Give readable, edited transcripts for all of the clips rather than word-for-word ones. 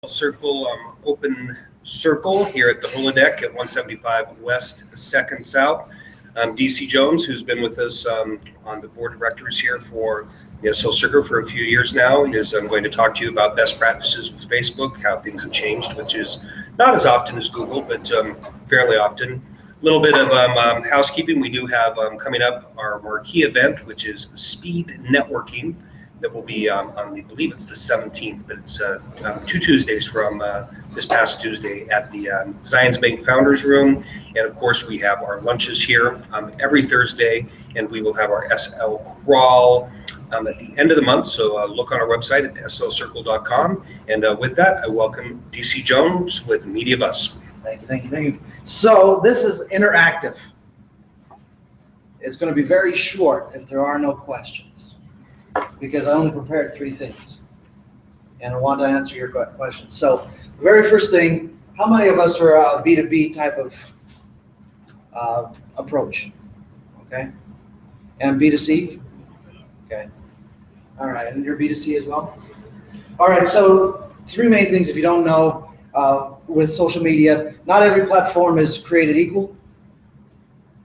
Circle Open Circle here at the Holodeck at 175 West 2nd South. DC Jones, who's been with us on the board of directors here for the SL Circle for a few years now, is going to talk to you about best practices with Facebook, how things have changed, which is not as often as Google, but fairly often. A little bit of housekeeping. We do have coming up our marquee event, which is Speed Networking. That will be on, I believe it's the 17th, but it's 2 Tuesdays from this past Tuesday at the Zions Bank Founders Room. And of course, we have our lunches here every Thursday, and we will have our SL Crawl at the end of the month. So look on our website at slcircle.com. And with that, I welcome DC Jones with Media Bus. Thank you. So this is interactive. It's going to be very short if there are no questions, because I only prepared 3 things, and I want to answer your questions. So the very first thing, how many of us are a B2B type of approach? Okay. And B2C? Okay. All right, and you're B2C as well? All right, so 3 main things if you don't know with social media. Not every platform is created equal.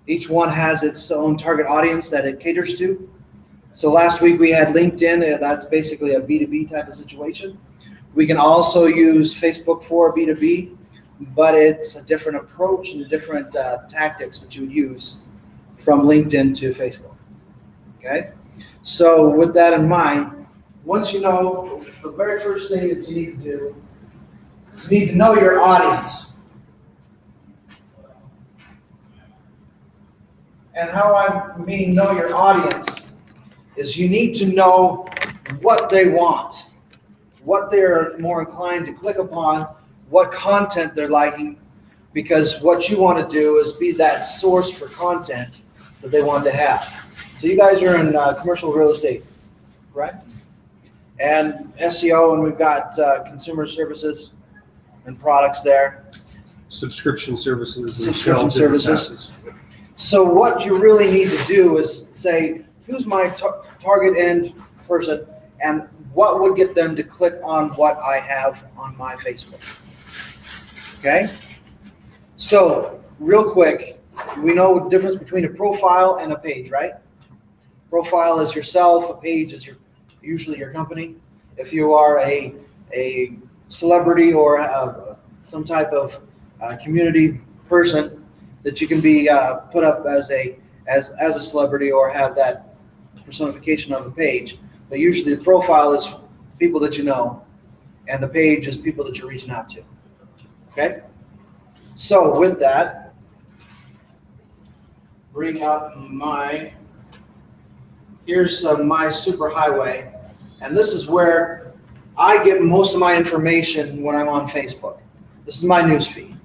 Each one has its own target audience that it caters to. So last week we had LinkedIn. That's basically a B2B type of situation. We can also use Facebook for B2B, but it's a different approach and different tactics that you would use from LinkedIn to Facebook. Okay? So with that in mind, once you know, the very first thing that you need to do is you need to know your audience. And how I mean know your audience is you need to know what they want, what they're more inclined to click upon, what content they're liking, because what you want to do is be that source for content that they want to have. So you guys are in commercial real estate, right? And SEO, and we've got consumer services and products there. Subscription services. Subscription services. So what you really need to do is say, who's my target end person, and what would get them to click on what I have on my Facebook? Okay? So, real quick, we know the difference between a profile and a page, right? Profile is yourself, a page is usually your company. If you are a celebrity or some type of community person, that you can be put up as a celebrity or have that personification of a page. But usually the profile is people that you know, and the page is people that you're reaching out to. Okay? So with that, bring up here's my superhighway, and this is where I get most of my information when I'm on Facebook. This is my newsfeed.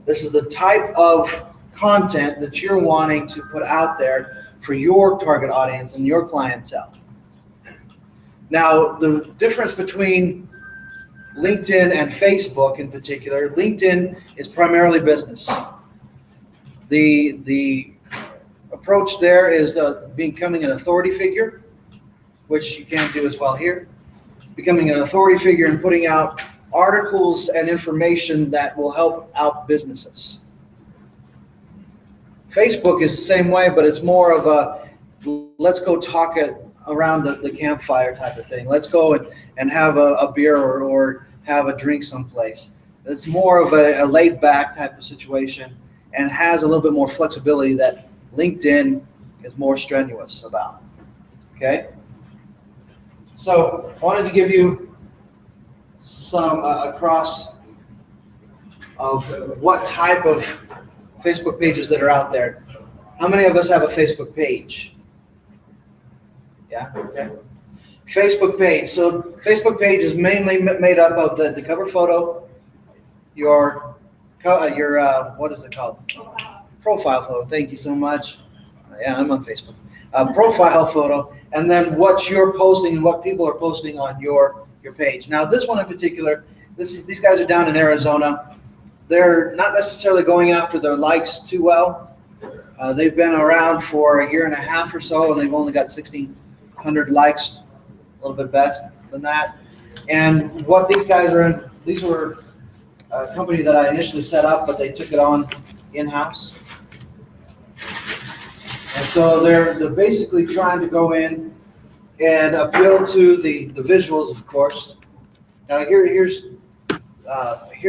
This is the type of content that you're wanting to put out there for your target audience and your clientele. Now, the difference between LinkedIn and Facebook in particular, LinkedIn is primarily business. The approach there is becoming an authority figure, which you can do as well here. Becoming an authority figure and putting out articles and information that will help out businesses. Facebook is the same way, but it's more of a let's go talk it around the campfire type of thing. Let's go and have a beer or have a drink someplace. It's more of a laid back type of situation and has a little bit more flexibility that LinkedIn is more strenuous about. Okay? So I wanted to give you some across of what type of Facebook pages that are out there. How many of us have a Facebook page? Yeah, okay. Facebook page. So Facebook page is mainly made up of the cover photo, your what is it called? Profile photo. Thank you so much. Yeah, I'm on Facebook. Profile photo, and then what you're posting and what people are posting on your page. Now, this one in particular, these guys are down in Arizona. They're not necessarily going after their likes too well. They've been around for 1.5 years or so, and they've only got 1,600 likes, a little bit less than that. And what these guys are these were a company that I initially set up, but they took it on in-house. And so they're basically trying to go in and appeal to the visuals, of course. Now here's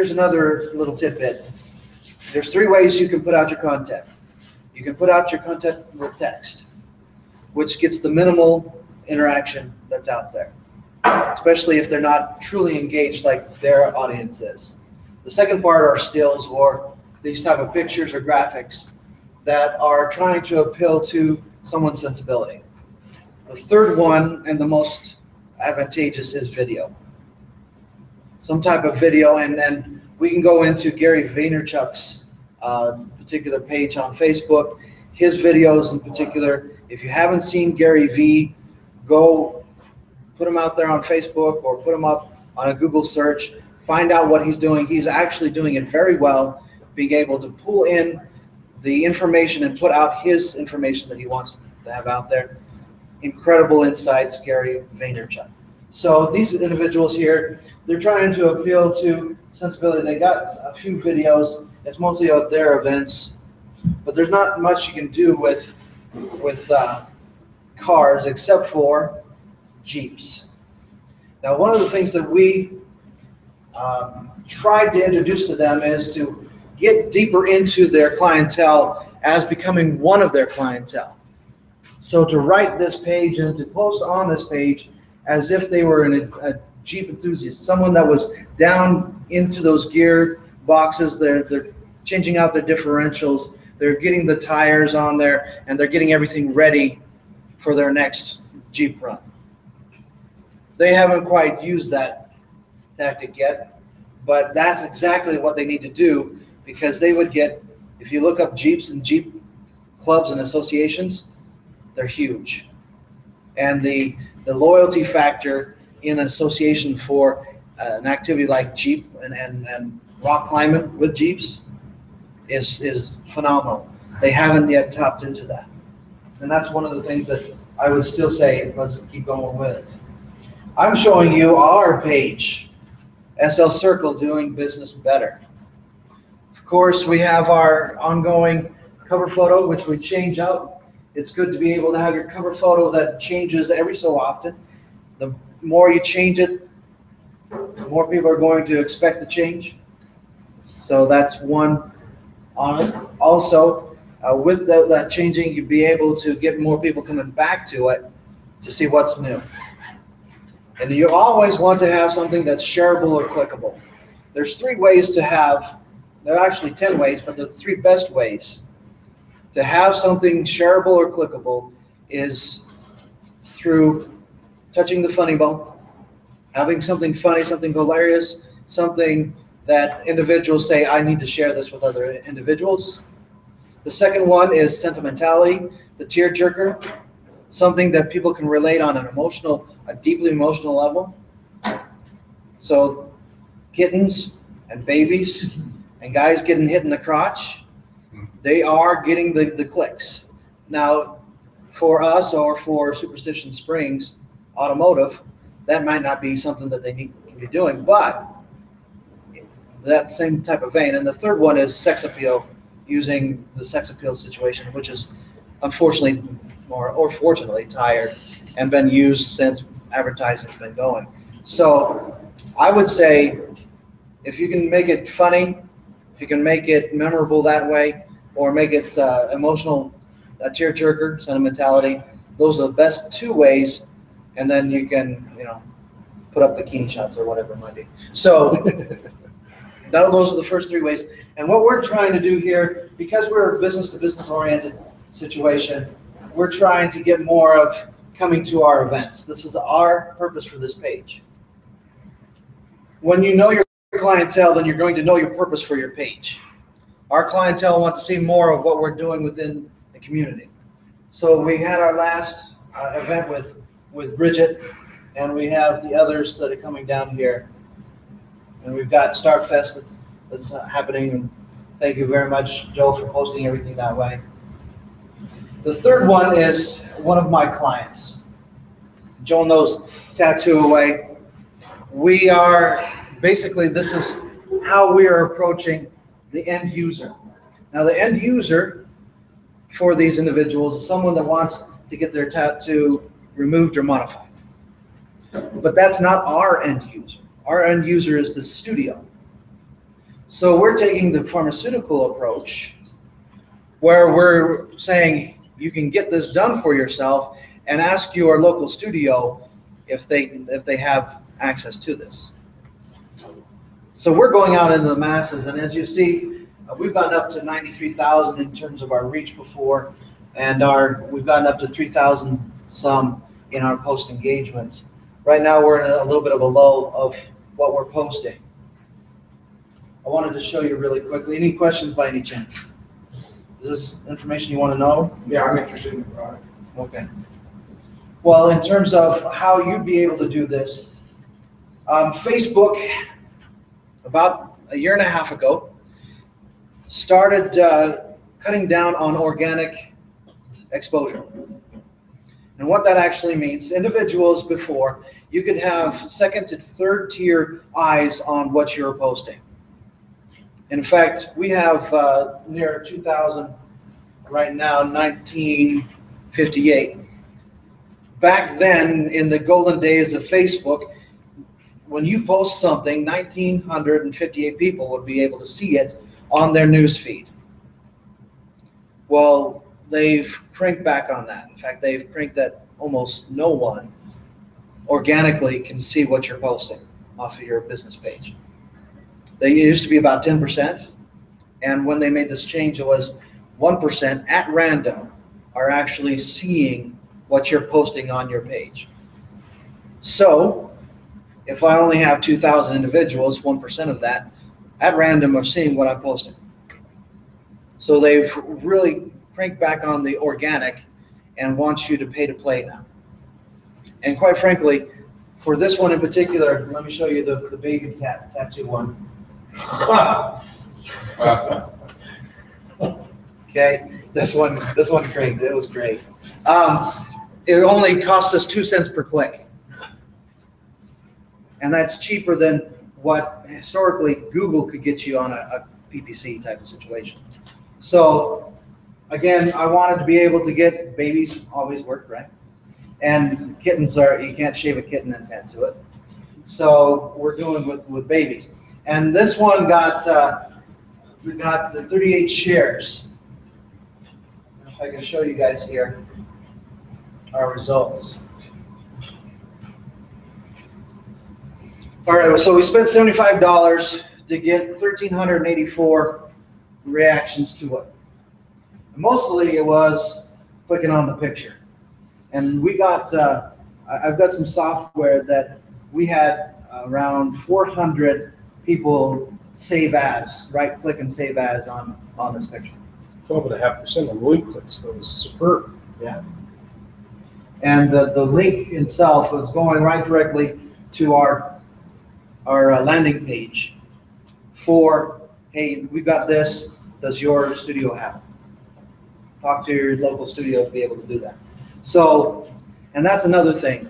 another little tidbit. There's 3 ways you can put out your content. You can put out your content with text, which gets the minimal interaction that's out there, especially if they're not truly engaged like their audience is. The second part are stills, or these type of pictures or graphics that are trying to appeal to someone's sensibility. The third one, and the most advantageous, is video. Some type of video, and then we can go into Gary Vaynerchuk's particular page on Facebook, his videos in particular. If you haven't seen Gary V, go put him out there on Facebook or put him up on a Google search. Find out what he's doing. He's actually doing it very well, being able to pull in the information and put out his information that he wants to have out there. Incredible insights, Gary Vaynerchuk. So these individuals here, they're trying to appeal to sensibility. They got a few videos. It's mostly of their events, but there's not much you can do with cars except for Jeeps. Now, one of the things that we tried to introduce to them is to get deeper into their clientele as becoming one of their clientele. So to write this page and to post on this page as if they were a Jeep enthusiast, someone that was down into those gear boxes. They're changing out their differentials. They're getting the tires on there, and they're getting everything ready for their next Jeep run. They haven't quite used that tactic yet, but that's exactly what they need to do, because they would get, if you look up Jeeps and Jeep clubs and associations, they're huge. And the loyalty factor in an association for an activity like Jeep and rock climbing with Jeeps is phenomenal. They haven't yet tapped into that. And that's one of the things that I would still say, let's keep going with. I'm showing you our page, SL Circle Doing Business Better. Of course, we have our ongoing cover photo, which we change out. It's good to be able to have your cover photo that changes every so often. The more you change it, the more people are going to expect the change. So that's one on it. Also, with that changing, you'd be able to get more people coming back to it to see what's new. And you always want to have something that's shareable or clickable. There's 3 ways to have, there are actually 10 ways, but the 3 best ways to have something shareable or clickable is through touching the funny bone, having something funny, something hilarious, something that individuals say, I need to share this with other individuals. The second one is sentimentality, the tearjerker, something that people can relate on an emotional, a deeply emotional level. So kittens and babies and guys getting hit in the crotch, they are getting the clicks. Now, for us or for Superstition Springs Automotive, that might not be something that they can be doing, but that same type of vein. And the third one is sex appeal, using the sex appeal situation, which is unfortunately or fortunately tired and been used since advertising's been going. So I would say if you can make it funny, if you can make it memorable that way, or make it emotional, a tearjerker, sentimentality, those are the best 2 ways. And then you can, put up bikini shots or whatever it might be. So those are the first 3 ways. And what we're trying to do here, because we're a business-to-business oriented situation, we're trying to get more of coming to our events. This is our purpose for this page. When you know your clientele, then you're going to know your purpose for your page. Our clientele want to see more of what we're doing within the community. So we had our last event with Bridget, and we have the others that are coming down here. And we've got Startfest that's happening. And thank you very much, Joe, for posting everything that way. The third one is one of my clients. Joe knows Tattoo Away. We are basically this is how we are approaching the end user. Now the end user for these individuals is someone that wants to get their tattoo removed or modified. But that's not our end user. Our end user is the studio. So we're taking the pharmaceutical approach where we're saying you can get this done for yourself and ask your local studio if they have access to this. So we're going out into the masses, and as you see, we've gotten up to 93,000 in terms of our reach before, and we've gotten up to 3,000 some in our post engagements. Right now we're in a little bit of a lull of what we're posting. I wanted to show you really quickly. Any questions by any chance? Is this information you want to know? Yeah, I'm interested in the product. Okay. Well, in terms of how you'd be able to do this, Facebook, about a year and a half ago, started cutting down on organic exposure. And what that actually means, individuals before, you could have second to third tier eyes on what you're posting. In fact, we have near 2,000 right now, 1958. Back then, in the golden days of Facebook, when you post something, 1,958 people would be able to see it on their news feed. Well, they've cranked back on that. In fact, they've cranked that almost no one organically can see what you're posting off of your business page. They used to be about 10%, and when they made this change, it was 1% at random are actually seeing what you're posting on your page. So if I only have 2,000 individuals, 1% of that at random are seeing what I'm posting. So they've really cranked back on the organic and want you to pay to play now. And quite frankly, for this one in particular, let me show you the baby tattoo one. Okay, this one cranked. It was great. It only cost us 2 cents per click, and that's cheaper than what historically Google could get you on a PPC type of situation. So again, I wanted to be able to get babies always work, right? And kittens you can't shave a kitten and tattoo it. So we're doing with babies. And this one got 38 shares. If I can show you guys here our results. All right, so we spent $75 to get 1,384 reactions to it. Mostly it was clicking on the picture. And we got, I've got some software that we had around 400 people save as, right click and save as on this picture. 12.5% on link clicks, that was superb. Yeah. And the link itself was going right directly to our landing page for, hey, we've got this, does your studio have it? Talk to your local studio to be able to do that. So, and that's another thing.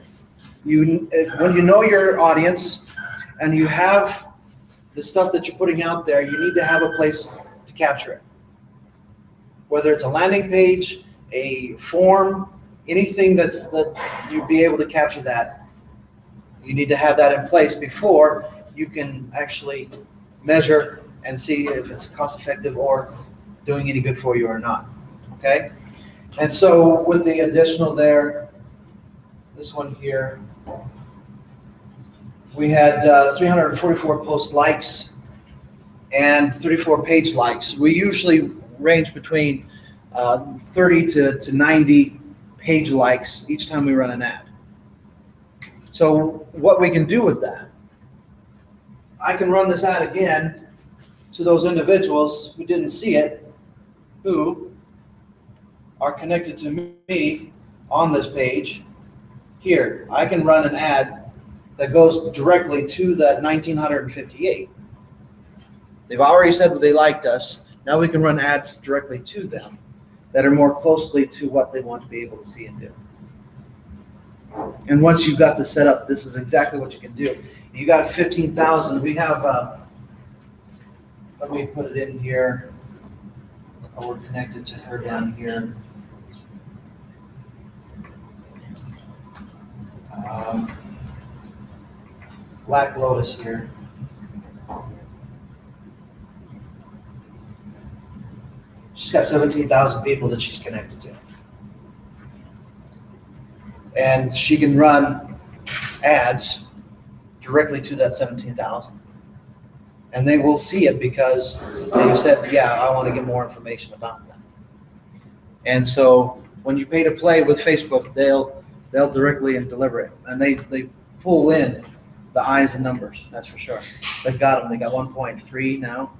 When you know your audience and you have the stuff that you're putting out there, you need to have a place to capture it. Whether it's a landing page, a form, anything that you'd be able to capture that, you need to have that in place before you can actually measure and see if it's cost effective or doing any good for you or not. Okay? And so with the additional there, this one here, we had 344 post likes and 34 page likes. We usually range between 30 to 90 page likes each time we run an ad. So what we can do with that, I can run this ad again to those individuals who didn't see it, who are connected to me on this page. Here, I can run an ad that goes directly to that 1,958. They've already said that they liked us. Now we can run ads directly to them that are more closely to what they want to be able to see and do. And once you've got this set up, this is exactly what you can do. You got 15,000. We have, let me put it in here. Oh, we're connected to her down here. Black Lotus here. She's got 17,000 people that she's connected to. And she can run ads directly to that 17,000. And they will see it because they've said, yeah, I want to get more information about them. And so when you pay to play with Facebook, they'll directly and deliver it. And they pull in the eyes and numbers, that's for sure. They've got them. They got 1.3 now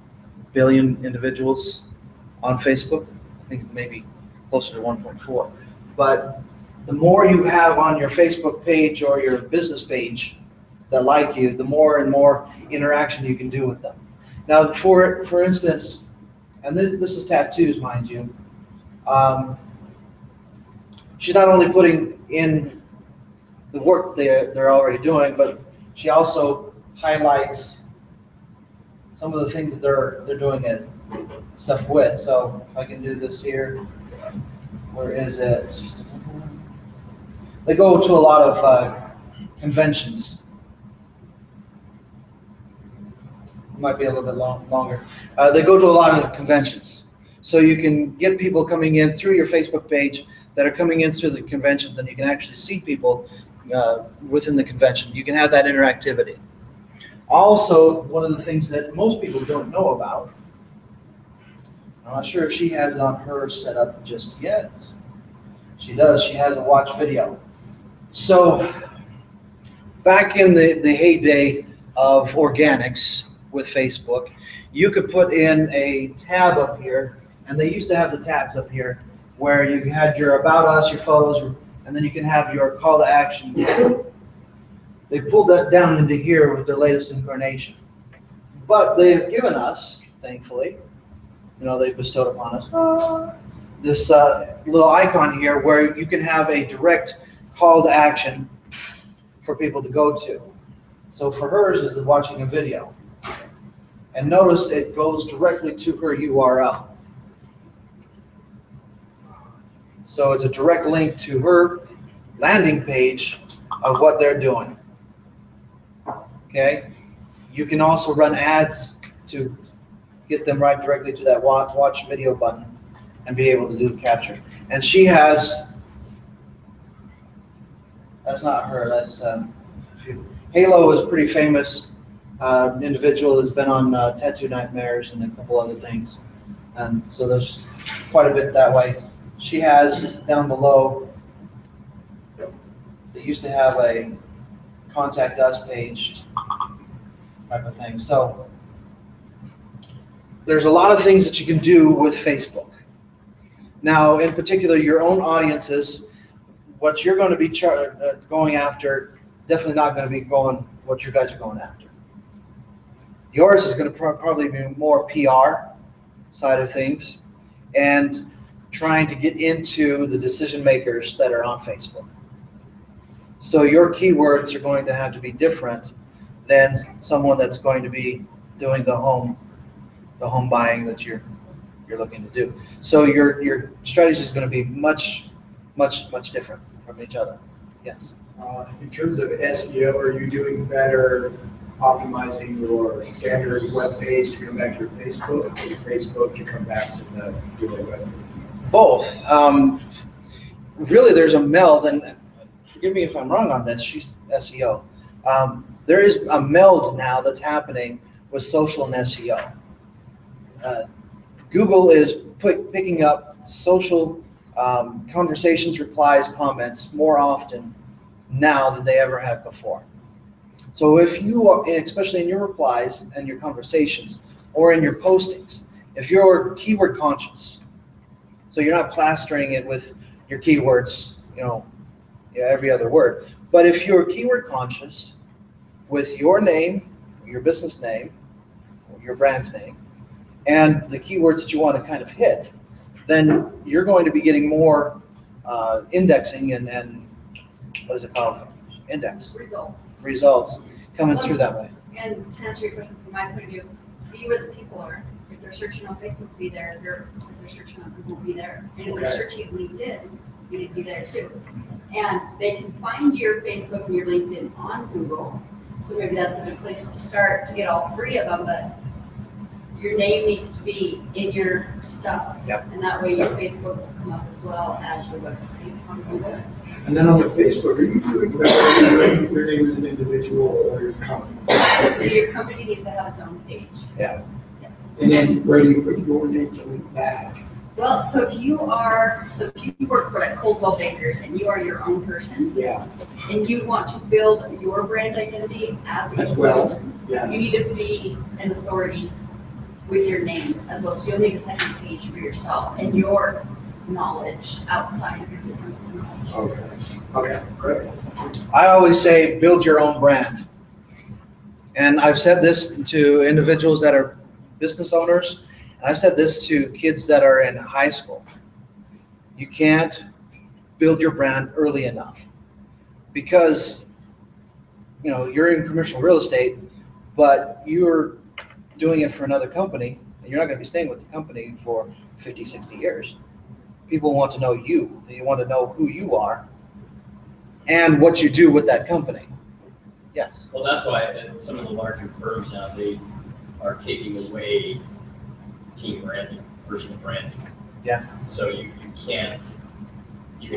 billion individuals on Facebook. I think maybe closer to 1.4. But the more you have on your Facebook page or your business page that like you, the more and more interaction you can do with them. Now, for instance, and this is tattoos, mind you. She's not only putting in the work they're already doing, but she also highlights some of the things that they're doing it stuff with. So if I can do this here, where is it? They go to a lot of conventions. It might be a little bit longer. They go to a lot of conventions. So you can get people coming in through your Facebook page that are coming in through the conventions, and you can actually see people within the convention. You can have that interactivity. Also, one of the things that most people don't know about, I'm not sure if she has it on her setup just yet. She does. She has a watch video. So back in the heyday of organics with Facebook, you could put in a tab up here, and they used to have the tabs up here where you had your About Us, your photos, and then you can have your call to action. They pulled that down into here with their latest incarnation. But they have given us, thankfully, they've bestowed upon us, this little icon here where you can have a direct call to action for people to go to. So for hers is watching a video. And notice it goes directly to her URL. So it's a direct link to her landing page of what they're doing. Okay? You can also run ads to get them right directly to that watch video button and be able to do the capture. And she has, that's not her, that's Halo is a pretty famous individual that's been on Tattoo Nightmares and a couple other things. And so there's quite a bit that way. She has down below, they used to have a contact us page type of thing. So there's a lot of things that you can do with Facebook. Now, in particular, your own audiences, what you're going to be going after, definitely not going to be going what you guys are going after. Yours is going to probably be more PR side of things and trying to get into the decision makers that are on Facebook. So your keywords are going to have to be different than someone that's going to be doing the home buying that you're looking to do. So your strategy is going to be much different from each other. Yes. In terms of SEO, are you doing better optimizing your standard web page to come back to your Facebook, or your Facebook to come back to your web page? Both. Really, there's a meld, and forgive me if I'm wrong on this, she's SEO. There is a meld now that's happening with social and SEO. Google is picking up social conversations, replies, comments more often now than they ever have before. So if you are, especially in your replies and your conversations or in your postings, if you're keyword conscious, so you're not plastering it with your keywords, every other word, but if you're keyword conscious with your name, your business name, your brand's name, and the keywords that you want to kind of hit, then you're going to be getting more indexing and what is it called? Index, Results. results coming through that way. And to answer your question from my point of view, be where the people are. If they're searching on Facebook, be there. If they're searching on Google, be there. And if they're Okay. searching LinkedIn, you need to be there too. And they can find your Facebook and your LinkedIn on Google. So maybe that's a good place to start to get all three of them, but your name needs to be in your stuff. Yep. And that way your Facebook will come up as well as your website on Google. And then on the Facebook, are you doing that? Your name as an individual or your company? Your company needs to have its own page. Yeah. Yes. And then where do you put your name to link back? Well, so if you work for like Coldwell Bakers and you are your own person Yeah, and you want to build your brand identity as a As well, person, yeah. you need to be an authority with your name as well. So you'll need a second page for yourself and your knowledge outside of your business's knowledge. Okay, great. I always say, build your own brand. And I've said this to individuals that are business owners, and I've said this to kids that are in high school. You can't build your brand early enough because, you're in commercial real estate, but you're doing it for another company, and you're not going to be staying with the company for 50, 60 years. People want to know you. They want to know who you are and what you do with that company. Yes. Well, that's why some of the larger firms now, they are taking away team branding, personal branding. Yeah. So you can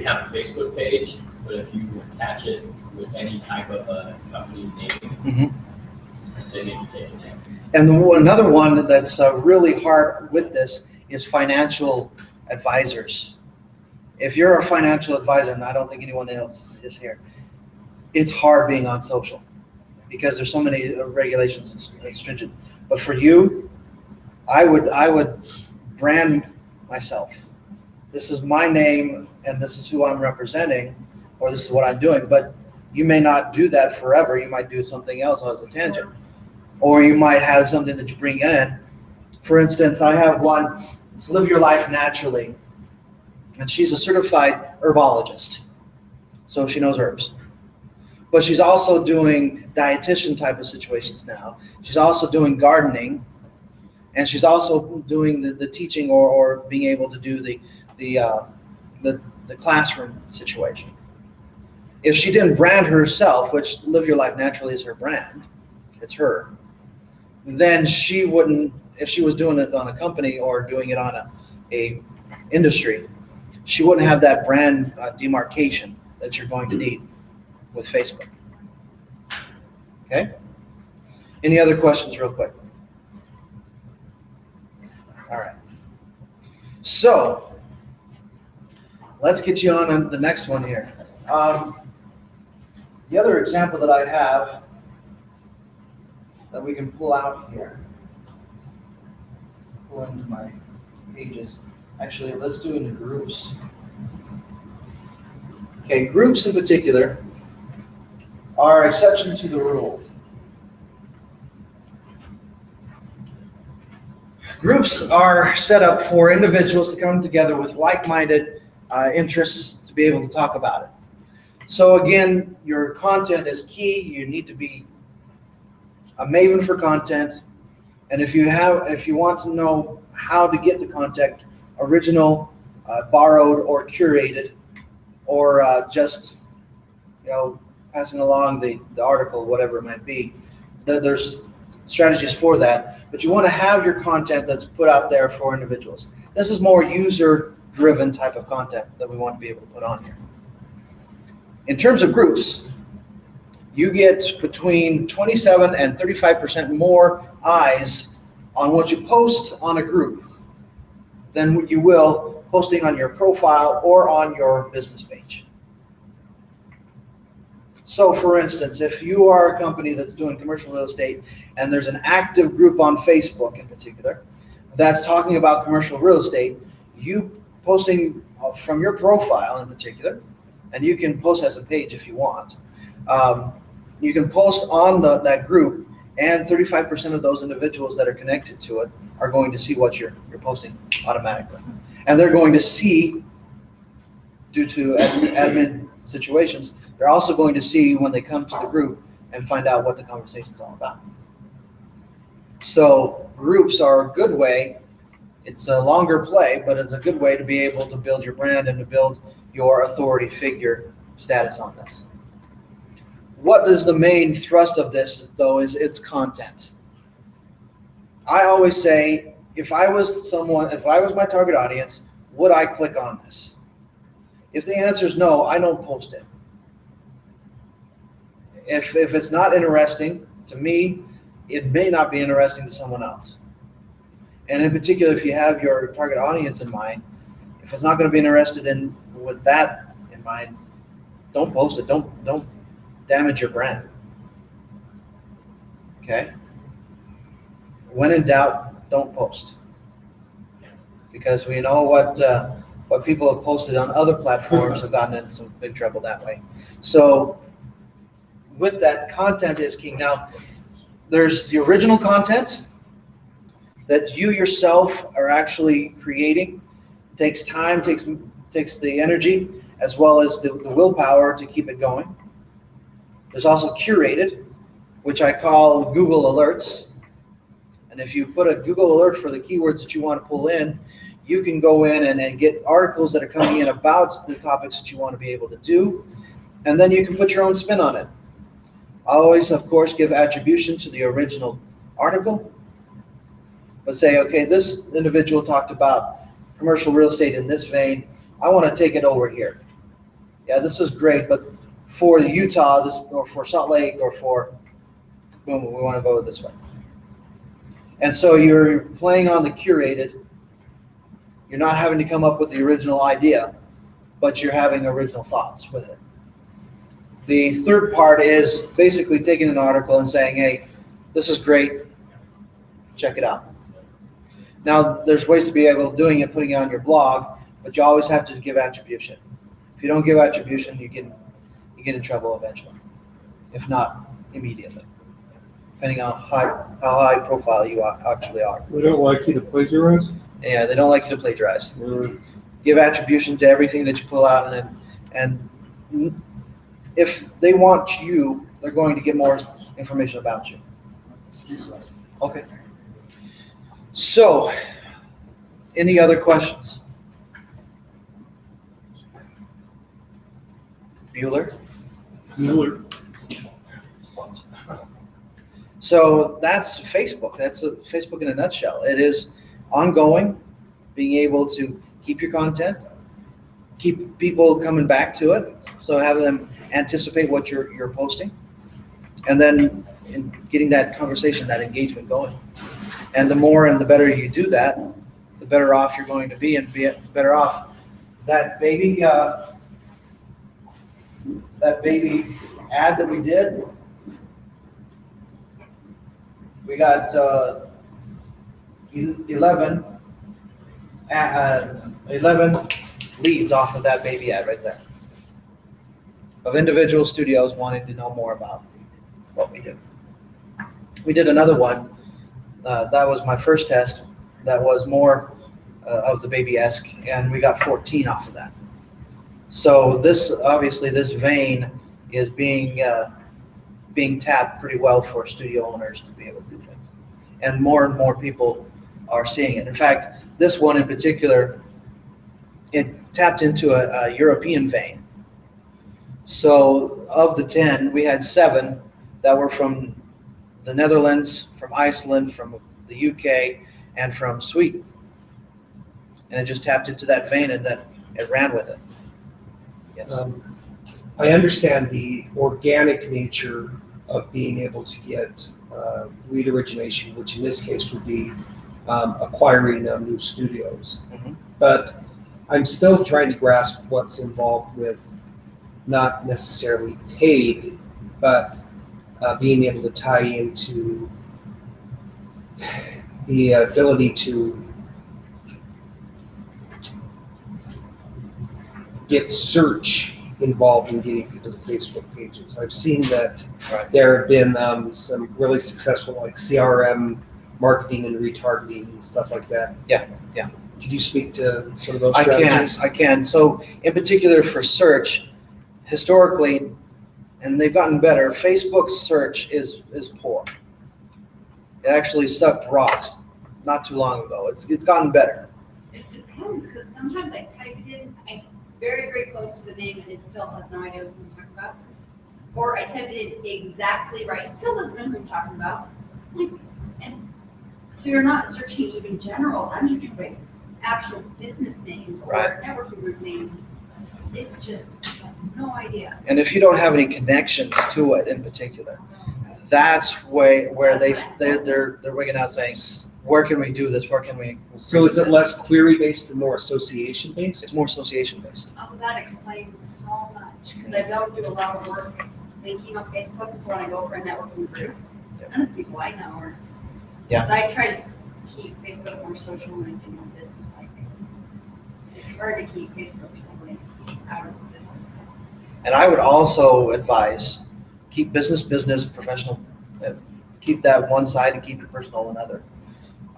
have a Facebook page, but if you attach it with any type of a company name, they need to take it down. And another one that's really hard with this is financial advisors. If you're a financial advisor, and I don't think anyone else is here, it's hard being on social because there's so many regulations and stringent. But for you, I would brand myself. This is my name and this is who I'm representing, or this is what I'm doing. But you may not do that forever. You might do something else as a tangent. Or you might have something that you bring in. For instance, I have one, it's Live Your Life Naturally. And she's a certified herbologist. So she knows herbs. But she's also doing dietitian type of situations now. She's also doing gardening. And she's also doing the teaching or being able to do the classroom situation. If she didn't brand herself, which Live Your Life Naturally is her brand, it's her, then she wouldn't, if she was doing it on a company or doing it on a industry, she wouldn't have that brand demarcation that you're going to need with Facebook. Okay? Any other questions real quick? All right. So let's get you on the next one here. The other example that I have that we can pull out here, pull into my pages. Actually, let's do into groups. Okay, groups in particular are exception to the rule. Groups are set up for individuals to come together with like-minded interests to be able to talk about it. So again, your content is key. You need to be a maven for content. And if you want to know how to get the content, original, borrowed, or curated, or just passing along the article, whatever it might be, there's strategies for that. But you want to have your content that's put out there for individuals. This is more user-driven type of content that we want to be able to put on here. In terms of groups, you get between 27 and 35% more eyes on what you post on a group than you will posting on your profile or on your business page. So for instance, if you are a company that's doing commercial real estate and there's an active group on Facebook in particular that's talking about commercial real estate, you posting from your profile in particular, and you can post as a page if you want, you can post on that group, and 35% of those individuals that are connected to it are going to see what you're posting automatically. And they're going to see, due to admin situations, they're also going to see when they come to the group and find out what the conversation's all about. So groups are a good way. It's a longer play, but it's a good way to be able to build your brand and to build your authority figure status on this. What is the main thrust of this, though, is its content. I always say, if I was my target audience, would I click on this? If the answer is no, I don't post it. If it's not interesting to me, it may not be interesting to someone else. And in particular, if you have your target audience in mind, if it's not going to be interested in with that in mind, don't post it. Don't damage your brand. Okay? When in doubt, don't post. Because we know what people have posted on other platforms have gotten into some big trouble that way. So with that, content is king. Now, there's the original content that you yourself are actually creating. It takes time, takes the energy as well as the willpower to keep it going. There's also curated, which I call Google Alerts. And if you put a Google alert for the keywords that you want to pull in, you can go in and get articles that are coming in about the topics that you want to be able to do. And then you can put your own spin on it. I always, of course, give attribution to the original article. But say, okay, this individual talked about commercial real estate in this vein. I want to take it over here. Yeah, this is great, but for Utah, or for Salt Lake, or for boom, we want to go this way. And so you're playing on the curated. You're not having to come up with the original idea, but you're having original thoughts with it. The third part is basically taking an article and saying, hey, this is great. Check it out. Now, there's ways to be able to doing it, putting it on your blog, but you always have to give attribution. If you don't give attribution, you get in trouble eventually, if not immediately, depending on how high profile you actually are. They don't like you to plagiarize? Yeah, they don't like you to plagiarize. Give attribution to everything that you pull out, and if they want you, they're going to get more information about you. Okay. So, any other questions? Bueller? Miller. So that's Facebook. That's Facebook in a nutshell. It is ongoing, being able to keep your content, keep people coming back to it, so have them anticipate what you're posting, and then getting that conversation, that engagement going. And the more and the better you do that, the better off you're going to be, and be better off. That baby ad that we did, we got 11 leads off of that baby ad right there, of individual studios wanting to know more about what we do. We did another one. That was my first test. That was more of the baby-esque, and we got 14 off of that. So this, obviously, this vein is being tapped pretty well for studio owners to be able to do things. And more people are seeing it. In fact, this one in particular, it tapped into a European vein. So of the 10, we had 7 that were from the Netherlands, from Iceland, from the UK, and from Sweden. And it just tapped into that vein, and that it ran with it. Yes. I understand the organic nature of being able to get lead origination, which in this case would be acquiring new studios. Mhm. But I'm still trying to grasp what's involved with not necessarily paid, but being able to tie into the ability to get search involved in getting people to Facebook pages. I've seen that there have been some really successful like CRM marketing and retargeting and stuff like that. Yeah. Could you speak to some of those strategies? I can. So in particular for search, historically, and they've gotten better, Facebook's search is poor. It actually sucked rocks not too long ago. It's gotten better. It depends, because sometimes I type it in, I'm very, very close to the name, and it still has no idea what I'm talking about. Or I type it in exactly right, it still doesn't know who I'm talking about. And so you're not searching even generals, I'm searching by actual business names or Right. networking group names. It's just, I have no idea. And if you don't have any connections to it in particular, that's where they're wigging out saying, where can we do this? Where can we? So is it less query based and more association based? It's more association based. Oh, that explains so much, because I don't do a lot of work thinking on Facebook, and so when I go for a networking group, none of the people I know are. Yeah. 'Cause I try to keep Facebook more social and more business-like. It's hard to keep Facebook totally out of business. And I would also advise, keep business, professional, keep that one side and keep your personal another.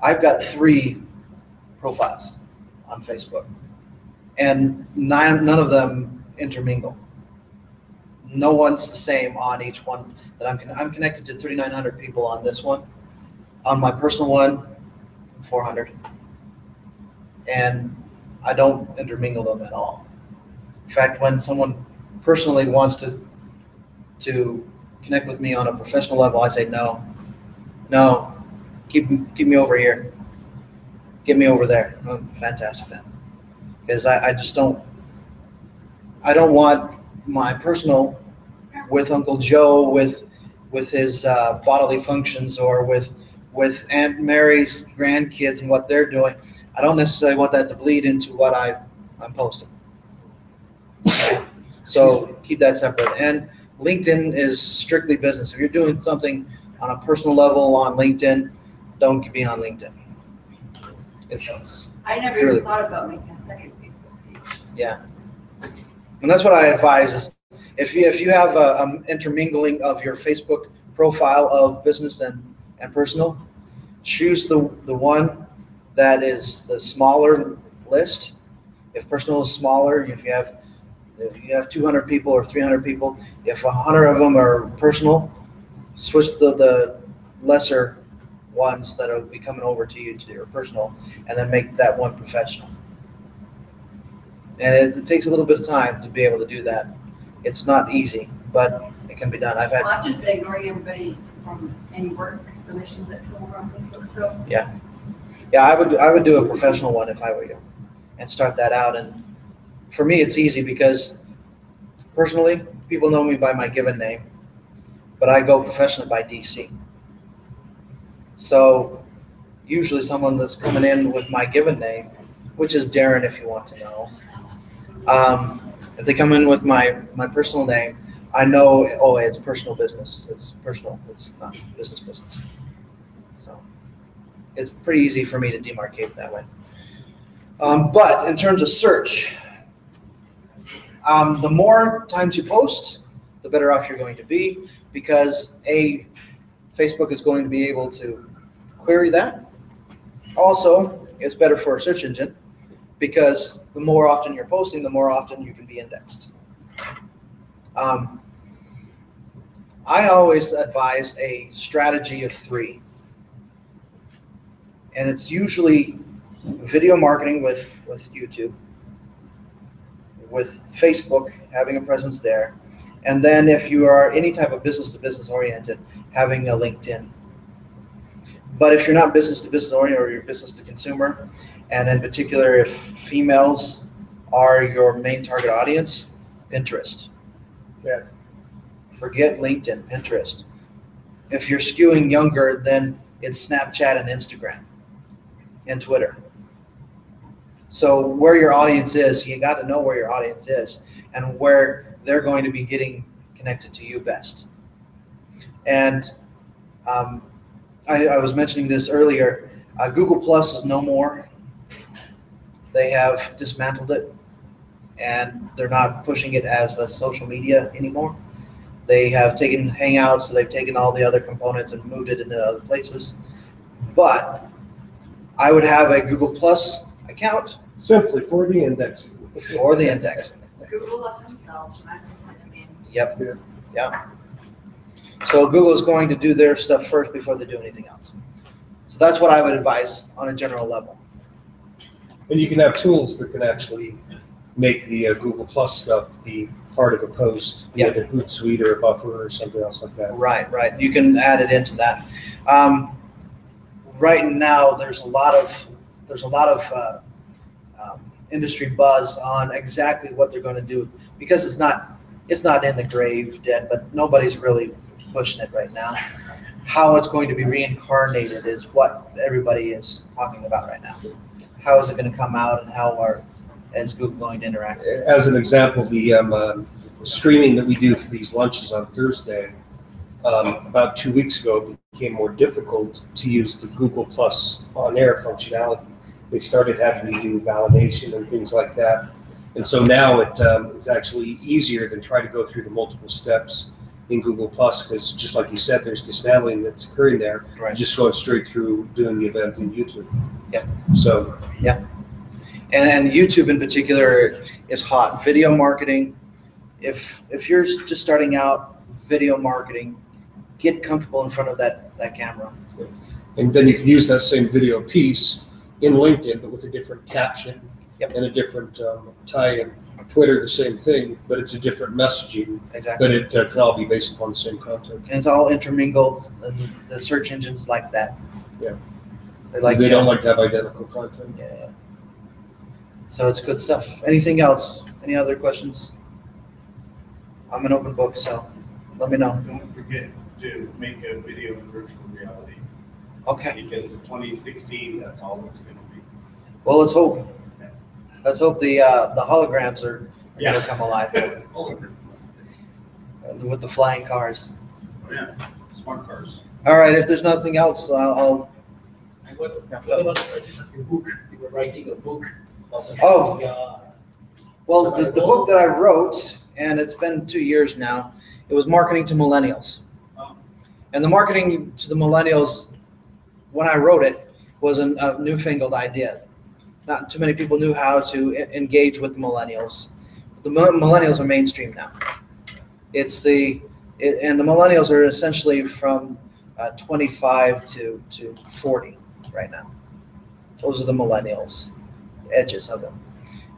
I've got 3 profiles on Facebook, and none of them intermingle. No one's the same on each one that I'm connected to 3,900 people on this one. On my personal one, 400. And I don't intermingle them at all. In fact, when someone personally wants to connect with me on a professional level, I say no, keep me over here, get me over there. Oh, fantastic then, because I just don't want my personal with Uncle Joe with his bodily functions, or with Aunt Mary's grandkids and what they're doing. I don't necessarily want that to bleed into what I'm posting. So keep that separate. And LinkedIn is strictly business. If you're doing something on a personal level on LinkedIn, don't be on LinkedIn. It's I never Really? even thought about making a second Facebook page. yeah, and that's what I advise is if you have a intermingling of your Facebook profile of business and personal, choose the one that is the smaller list. If personal is smaller, if you have 200 people or 300 people, if 100 of them are personal, switch the lesser ones that will be coming over to you to your personal, and then make that one professional. And it takes a little bit of time to be able to do that. It's not easy, but it can be done. Well, I've just been ignoring everybody from any work relations that come over on Facebook, so. Yeah, I would do a professional one if I were you, and start that out. And for me, it's easy because personally, people know me by my given name, but I go professionally by DC. So usually someone that's coming in with my given name, which is Darren if you want to know, if they come in with my personal name, I know, oh, it's personal business. It's personal. It's not business. So it's pretty easy for me to demarcate that way. But in terms of search, the more times you post, the better off you're going to be, because Facebook is going to be able to query that. Also, it's better for a search engine, because the more often you're posting, the more often you can be indexed. I always advise a strategy of 3. And it's usually video marketing with YouTube, with Facebook, having a presence there. And then if you are any type of business to business oriented, having a LinkedIn. But if you're not business to business oriented, or you're business to consumer, and in particular if females are your main target audience, Pinterest. Yeah. Forget LinkedIn, Pinterest. If you're skewing younger, then it's Snapchat and Instagram and Twitter. So where your audience is, you got to know where your audience is and where they're going to be getting connected to you best. And I was mentioning this earlier, Google Plus is no more. They have dismantled it, and they're not pushing it as a social media anymore. They have taken Hangouts, so they've taken all the other components and moved it into other places. But I would have a Google Plus account Simply for the indexing. for the indexing. Google loves themselves, you might as well find Yep. Yeah. Yeah. So Google's going to do their stuff first before they do anything else. So that's what I would advise on a general level. And you can have tools that can actually make the Google Plus stuff be part of a post, be it a Hootsuite or a Buffer or something else like that. Right, right. You can add it into that. Right now, there's a lot of industry buzz on exactly what they're going to do, because it's not in the grave dead, but nobody's really pushing it right now. How it's going to be reincarnated is what everybody is talking about right now. How is it going to come out, and how is Google going to interact? As an example, the streaming that we do for these lunches on Thursday, about 2 weeks ago, it became more difficult to use the Google Plus on-air functionality. They started having to do validation and things like that. And so now it's actually easier than trying to go through the multiple steps in Google Plus, because just like you said, there's dismantling that's occurring there. Right. Just going straight through doing the event in YouTube. Yeah. So. And YouTube in particular is hot. Video marketing. If you're just starting out video marketing, get comfortable in front of that camera. And then you can use that same video piece in LinkedIn, but with a different caption and a different tie-in. Twitter, the same thing, but it's a different messaging. Exactly. But it can all be based upon the same content. And it's all intermingled, and the search engines like that. Yeah. They don't like to have identical content. Yeah. So it's good stuff. Anything else? Any other questions? I'm an open book, so let me know. Don't forget to make a video in virtual reality, Okay. because 2016, that's all it's going to be. Well, let's hope. Let's hope the holograms are going to come alive with the flying cars. Oh, yeah, smart cars. All right. If there's nothing else, I'll. And what about your book? You were writing a book about social Oh. media. Well, the book that I wrote, and it's been 2 years now, it was Marketing to Millennials. Oh. And the marketing to the millennials, when I wrote it, was a newfangled idea. Not too many people knew how to engage with the millennials. The millennials are mainstream now. And the millennials are essentially from 25 to 40 right now. Those are the millennials, edges of them.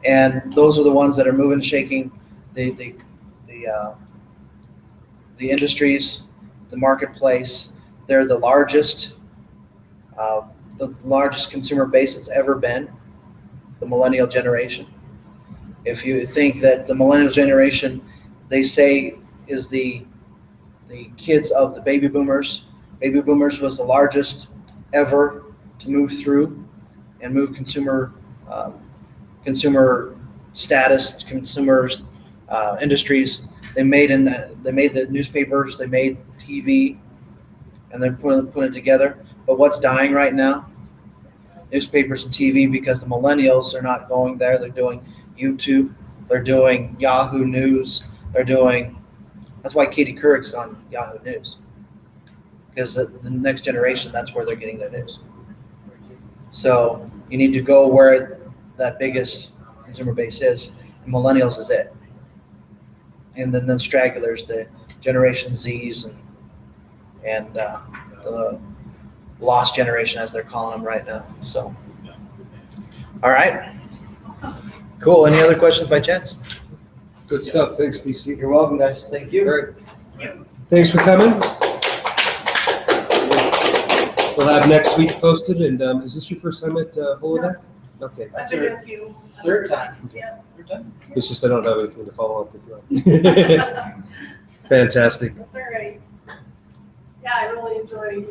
And those are the ones that are moving, shaking the industries, the marketplace. They're the largest consumer base it's ever been, the millennial generation. If you think that the millennial generation, they say, is the kids of the baby boomers. Baby boomers was the largest ever to move through and move consumer status, consumers, industries. They made the newspapers, they made TV, and then put it together. But what's dying right now? Newspapers and TV, because the millennials are not going there. They're doing YouTube. They're doing Yahoo News. That's why Katie Couric's on Yahoo News, because the next generation, that's where they're getting their news. So you need to go where that biggest consumer base is. And millennials is it. And then the stragglers, the Generation Zs and the lost generation, as they're calling them right now. So, all right. Awesome. Cool. Any other questions by chance? Good stuff. Thanks, DC. You're welcome, guys. Thank you. All right. Thanks for coming. We'll have next week posted. And is this your first time at Holodeck? Okay. That's I've been our a few. third time. Yeah. Third time? It's just I don't have anything to follow up with. Fantastic. That's all right. Yeah, I really enjoy